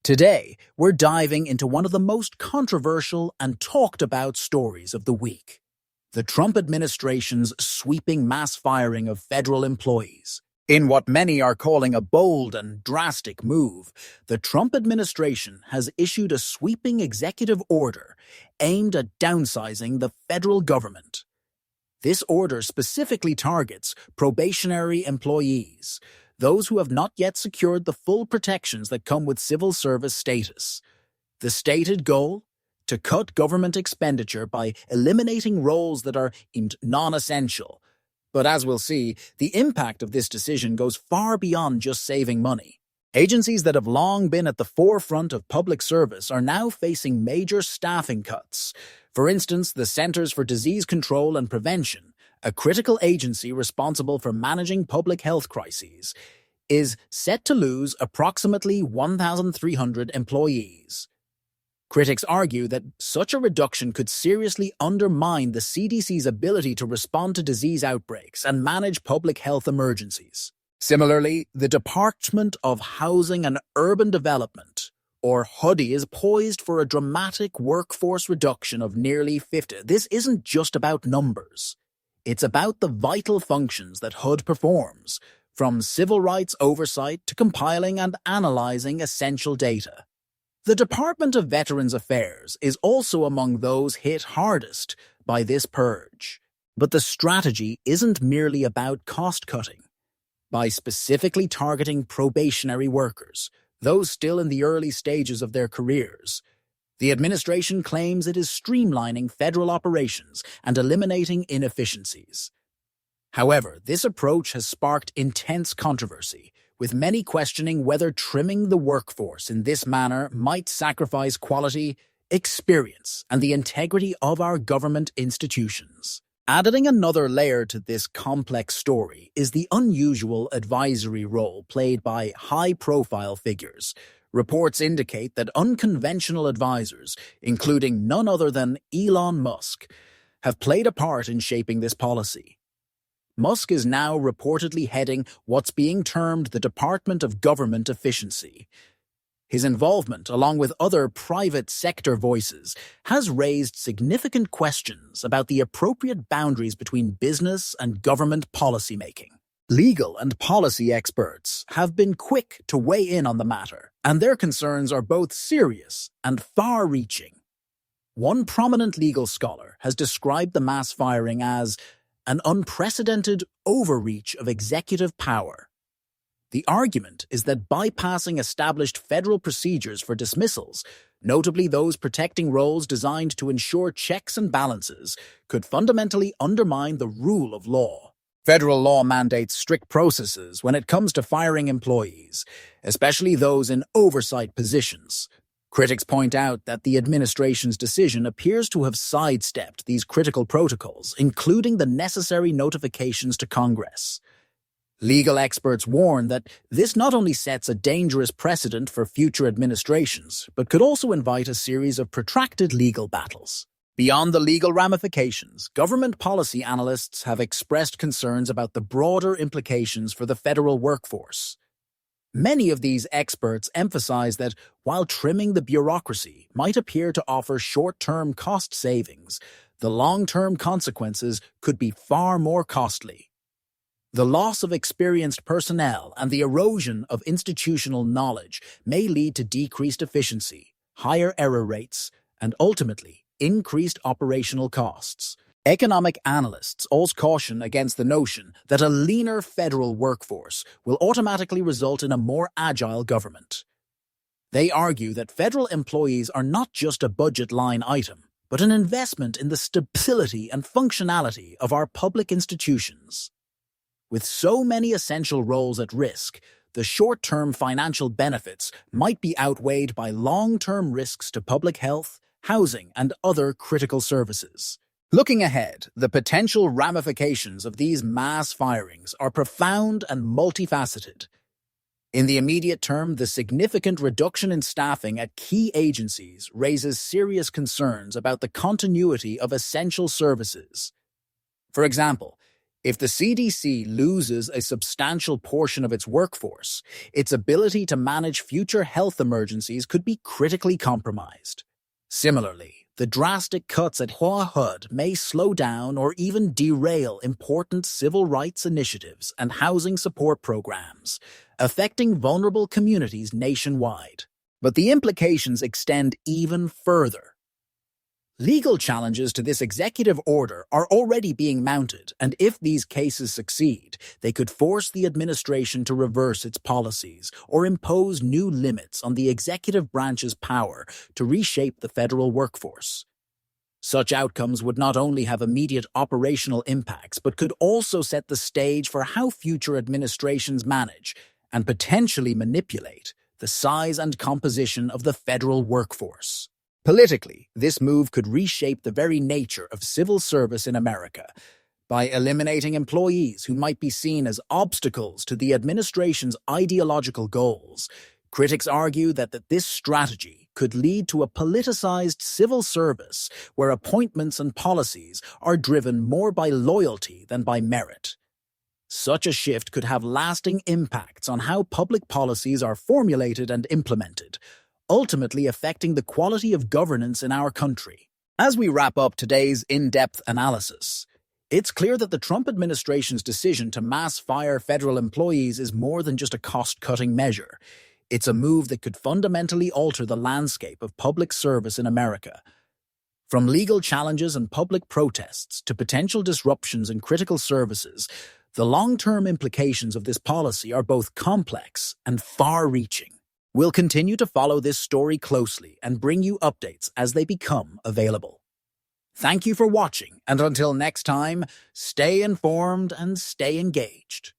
Today, we're diving into one of the most controversial and talked about stories of the week: the Trump administration's sweeping mass firing of federal employees. In what many are calling a bold and drastic move, the Trump administration has issued a sweeping executive order aimed at downsizing the federal government. This order specifically targets probationary employees, those who have not yet secured the full protections that come with civil service status. The stated goal? To cut government expenditure by eliminating roles that are deemed non-essential. But as we'll see, the impact of this decision goes far beyond just saving money. Agencies that have long been at the forefront of public service are now facing major staffing cuts. For instance, the Centers for Disease Control and Prevention, a critical agency responsible for managing public health crises, is set to lose approximately 1,300 employees. Critics argue that such a reduction could seriously undermine the CDC's ability to respond to disease outbreaks and manage public health emergencies. Similarly, the Department of Housing and Urban Development, or HUD, is poised for a dramatic workforce reduction of nearly 50%. This isn't just about numbers. It's about the vital functions that HUD performs, from civil rights oversight to compiling and analyzing essential data. The Department of Veterans Affairs is also among those hit hardest by this purge. But the strategy isn't merely about cost-cutting. By specifically targeting probationary workers, those still in the early stages of their careers, the administration claims it is streamlining federal operations and eliminating inefficiencies. However, this approach has sparked intense controversy, with many questioning whether trimming the workforce in this manner might sacrifice quality, experience, and the integrity of our government institutions. Adding another layer to this complex story is the unusual advisory role played by high-profile figures. Reports indicate that unconventional advisors, including none other than Elon Musk, have played a part in shaping this policy. Musk is now reportedly heading what's being termed the Department of Government Efficiency. His involvement, along with other private sector voices, has raised significant questions about the appropriate boundaries between business and government policymaking. Legal and policy experts have been quick to weigh in on the matter, and their concerns are both serious and far-reaching. One prominent legal scholar has described the mass firing as an unprecedented overreach of executive power. The argument is that bypassing established federal procedures for dismissals, notably those protecting roles designed to ensure checks and balances, could fundamentally undermine the rule of law. Federal law mandates strict processes when it comes to firing employees, especially those in oversight positions. Critics point out that the administration's decision appears to have sidestepped these critical protocols, including the necessary notifications to Congress. Legal experts warn that this not only sets a dangerous precedent for future administrations, but could also invite a series of protracted legal battles. Beyond the legal ramifications, government policy analysts have expressed concerns about the broader implications for the federal workforce. Many of these experts emphasize that while trimming the bureaucracy might appear to offer short-term cost savings, the long-term consequences could be far more costly. The loss of experienced personnel and the erosion of institutional knowledge may lead to decreased efficiency, higher error rates, and ultimately increased operational costs. Economic analysts also caution against the notion that a leaner federal workforce will automatically result in a more agile government. They argue that federal employees are not just a budget line item, but an investment in the stability and functionality of our public institutions. With so many essential roles at risk, the short-term financial benefits might be outweighed by long-term risks to public health, housing, and other critical services. Looking ahead, the potential ramifications of these mass firings are profound and multifaceted. In the immediate term, the significant reduction in staffing at key agencies raises serious concerns about the continuity of essential services. For example, If the CDC loses a substantial portion of its workforce, its ability to manage future health emergencies could be critically compromised. Similarly, the drastic cuts at HUD may slow down or even derail important civil rights initiatives and housing support programs, affecting vulnerable communities nationwide. But the implications extend even further. Legal challenges to this executive order are already being mounted, and if these cases succeed, they could force the administration to reverse its policies or impose new limits on the executive branch's power to reshape the federal workforce. Such outcomes would not only have immediate operational impacts, but could also set the stage for how future administrations manage and potentially manipulate the size and composition of the federal workforce. Politically, this move could reshape the very nature of civil service in America by eliminating employees who might be seen as obstacles to the administration's ideological goals. Critics argue that this strategy could lead to a politicized civil service where appointments and policies are driven more by loyalty than by merit. Such a shift could have lasting impacts on how public policies are formulated and implemented, ultimately affecting the quality of governance in our country. As we wrap up today's in-depth analysis, it's clear that the Trump administration's decision to mass fire federal employees is more than just a cost-cutting measure. It's a move that could fundamentally alter the landscape of public service in America. From legal challenges and public protests to potential disruptions in critical services, the long-term implications of this policy are both complex and far-reaching. We'll continue to follow this story closely and bring you updates as they become available. Thank you for watching, and until next time, stay informed and stay engaged.